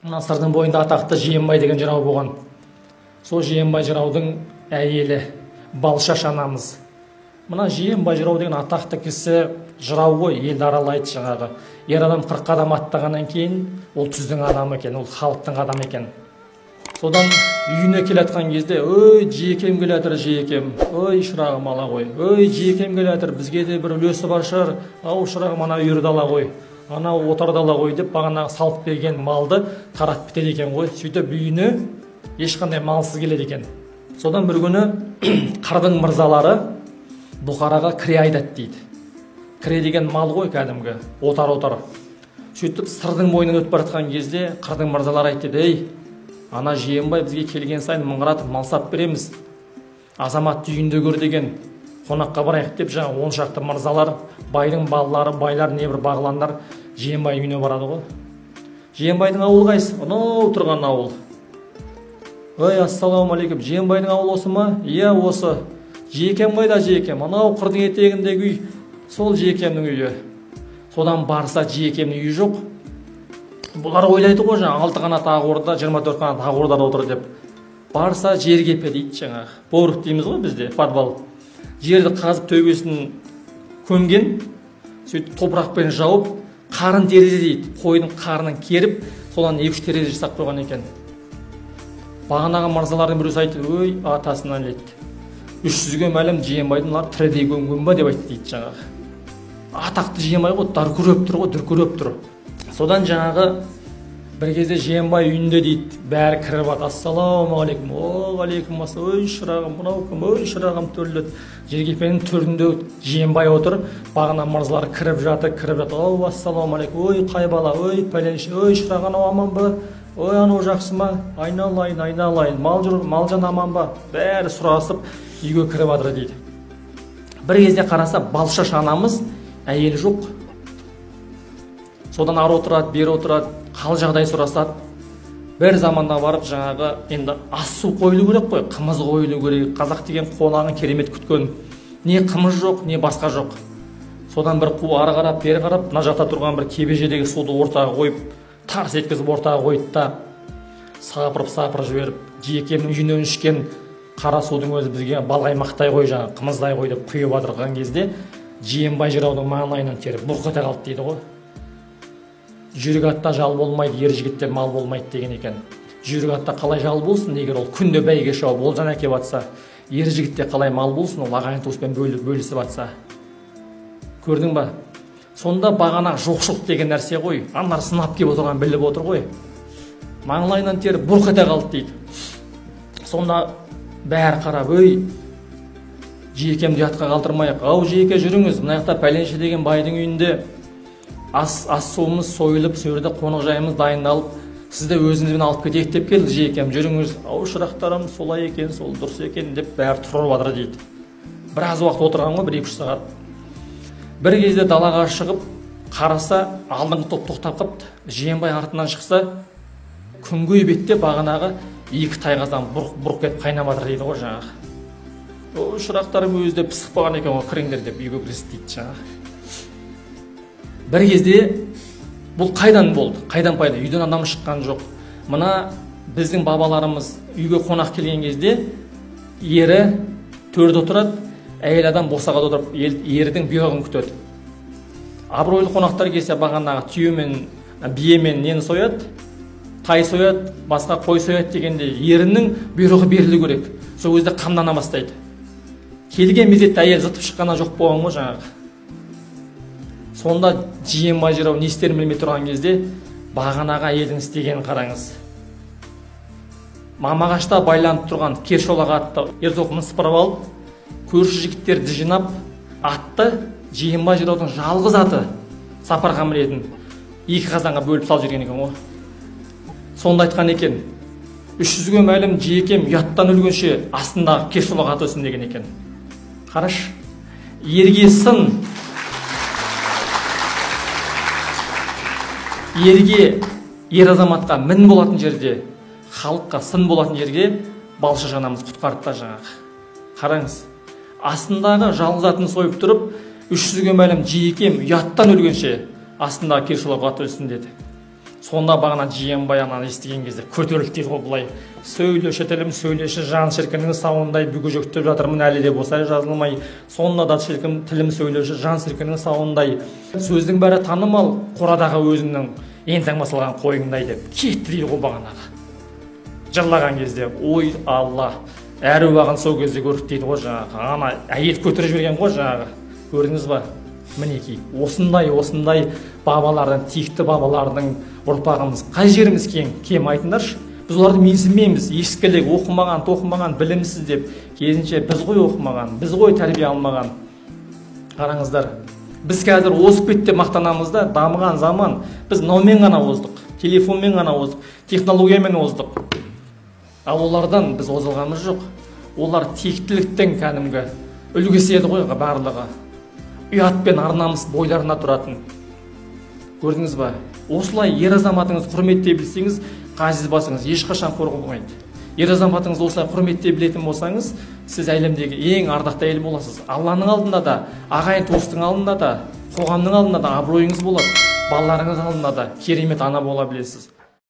Мына сырдың бойында атақты Жиенбай деген жырау болған. Сол Жиенбай жыраудың әйелі Балшаш анамыз. Мына Жиенбай жырау деген атақты кісі жырау ғой, елді аралайды жаңағы. Ер адам 40 қадам аттағаннан кейін ол түздің адамы екен, ол халықтың адамы екен. Содан үйіне келатқан кезде, ой, жиекем келатыр, жиекем, ой, шырағым ала ғой, ой, жиекем келатыр, бізге де бір үлесі бар шығар, ау шырағым ана үйірді ала ғой, ана отарды ала ғой деп бағанағы салып берген малды таратып бітеді екен ғой. Сөйтіп үйіне ешқандай малсыз келеді екен. Содан бір күні қырдың мырзалары Бұқараға кіре айдат дейді. Кіре деген мал ғой кәдімгі, отар. Сөйтіп сырдың бойынан өтіп бара жатқан кезде қырдың мырзалары айтты, ей, ана Жиенбай бізге келген сайын мыңғыратып мал сап береміз. Азаматты үйінде көр деген, қонаққа барайық деп жаңа 10 шақты мырзалар, байдың балалары, байлар не бір бағландар Жиенбай үйіне барады ғой. Жиенбайдың ауылы қайсы? Анау тұрған ауыл. Ой, ассалаумағалейкум, Жиенбайдың ауылы осы ма? Иә, осы. Жиекем қайда, жиекем? Анау қырдың етегіндегі үй, сол жиекемнің үйі. Содан барса жиекемнің үйі жоқ. Бұлар ойлайды ғой жаңа 6 қанат ақ орда, 24 қанат ақ ордада отыр деп. Барса жергепе дейді жаңағы. Порық дейміз ғой бізде, подвал. Жерді қазып төбесін көмген, сөйтіп топырақпен жауып, қарын терезе дейді. Қойдың қарынын керіп, содан 2-3 терезе жасап қойған екен. Бағанағы мырзалардың біреусі айтты, ой, атасынан ет. 300-ге мәлім Жиенбайдың тірідей көмген ба деп айтты дейді жаңағы. Атақты Жиенбай ғой, дүркіреп тұр. Содан жаңағы бір кезде Жиенбай үйінде дейді, бәрі кіріп ат, ассалаумағалейкум, оғалейкум, ой шырағым, мынау кім, ой шырағым төрлет. Жергепенің төрінде Жиенбай отыр, бағана мырзалар кіріп жатыр, ау ассалаумағалейкум, ой қай бала, ой пәленші, ой шырағын аман ба, ой анау жақсы ма, айналайын, малжан аман ба, бәрі сұрасып үйге кіріп жатыр дейді. Бір кезде қараса Балшаш анамыз әйелі жоқ. Содан ары отырады, бері отырады, қал жағдай сұрасады. Бір заманда барып жаңағы енді ас су қойылу керек қой, қымыз қойылу керек. Қазақ деген қонағын керемет күткен. Не қымыз жоқ, не басқа жоқ. Содан бір қу ары қарап, бері қарап, мына жата тұрған бір кебежедегі суды ортаға қойып, тарс еткізіп ортаға қойды да, сапырып жіберіп, жиекемнің үйінен ішкен қара судың өзі бізге балғаймақтай ғой, жаңағы қымыздай ғой деп құйып жатырған кезде Жиенбай жыраудың маңайынан теріп бұрқ ете қалды дейді ғой. Жүйрік атта жал болмайды, ер жігітте мал болмайды деген екен. Жүйрік атта қалай жал болсын, егер ол күнде бәйге шауып олжан әкеп жатса, ер жігітте қалай мал болсын, ол ағайын туыспен бөлісіп жатса. Көрдің ба? Сонда бағана жоқшылық деген нәрсе ғой, анар сынап кеп отырған біліп отыр ғой. Маңлайынан теріп бұрқ ете қалды дейді. Сонда бәрі қарап, өй, жиекемді ұятқа қалдырмайық, ау жиеке жүріңіз, мына жақта пәленше деген байдың үйінде ас суымыз сойылып, сөрде қонақ жайымыз дайындалып, сізді өзіңізбен алып кетейік деп келді, жиекем жүріңіз, ау шырақтарым, солай екен, сол дұрыс екен деп бәрі тұрып жатыр дейді. Біраз уақыт отырған ғой, 1-2 сағат. Бір кезде далаға шығып қараса, алдыңғы топ тоқтап қапты. Жиенбай артынан шықса, күнгей бетте бағанағы 2 тайғаздан бұрқ етіп қайнап жатыр дейді ғой жаңағы. О, шырақтарым өзі де пысық болған екен ғой, кіріңдер деп үйге кірісті дейді жаңағы. Бір кезде бұл қайдан болды? Қайдан пайда? Үйден адам шыққан жоқ. Мына біздің бабаларымыз үйге қонақ келген кезде ері төрде отырады, әйел адам босағада отырып, ердің бұйрығын күтеді. Абыройлы қонақтар келсе бағанағы түйемен, биемен нені сояды? Тай сояды, басқа қой сояды дегенде ерінің бұйрығы берілу керек. Сол кезде қамдана бастайды. Келген мезетте әйел зытып шыққаны жоқ болған ғой жаңағы. Сонда Жиенбай жырау не істерін білмей тұрған кезде бағанағы әйелдің істегенін қараңыз. Мамағашта байланып тұрған кершолақ атты ер-тоқымын сыпырып алып, көрші жігіттерді жинап, атты Жиенбай жыраудың жалғыз аты Сапарға мінетін 2 қазанға бөліп салып жүрген екен ғой. Сонда айтқан екен, 300-ге мәлім жиекем ұяттан өлгенше астындағы кершолақ аты өсін деген екен. Қараш, ерге сын, ерге, ер азаматқа мін болатын жерде, халыққа сын болатын жерге Балшаш анамыз құтқарды да жаңағы. Қараңыз, астындағы жалғыз атын сойып тұрып, 300-ге мәлім жиекем ұяттан өлгенше астындағы кершолақ аты өсін деді. Сонда бағана жиенбай ананы естіген кезде көтерілді дейді ғой былай: сөйлеші тілім сөйлеші, жан шіркіннің сауындай бүгежектеп жатырмын әлі де болса жазылмай. Сонда да шіркін тілім сөйлеші, жан шіркіннің сауындай. Сөздің бәрі танымал, қорадағы өзіңнің ең таңбасылған қойыңдай деп кетті дейді ғой бағанағы. Жырлаған кезде ой алла, әруағын сол кезде көрдік дейді ғой жаңағы. Ана әйел көтеріп жіберген ғой жаңағы. Көрдіңіз ба? Мінекей осындай бабалардың, текті бабалардың ұрпағымыз. Қай жеріміз кем айтыңдаршы. Біз оларды менсінбейміз. Ешкілік, оқымаған, тоқымаған, білімсіз деп. Керісінше біз ғой оқымаған, біз ғой тәрбие алмаған. Қараңыздар, біз қазір озып кетті деп мақтанамыз да, дамыған заман. Біз мынаумен ғана оздық, телефонмен ғана оздық, технологиямен оздық. Ал олардан біз озылғанымыз жоқ. Олар тектіліктің кәдімгі үлгісі еді ғой барлығы. Ұят пен ар-намыс бойларына тұратын. Көрдіңіз ба? Осылай ер азаматыңыз құрметтей білсеңіз, ғазиз басыңыз ешқашан қорқылмайды. Ер азаматыңыз осылай құрметтей білетін болсаңыз, сіз әлемдегі ең ардақты әйел боласыз. Алланың алдында да, ағайын туыстың алдында да, қоғамның алдында да абыройыңыз болады. Балаларыңыз алдында да керемет ана бола білесіз.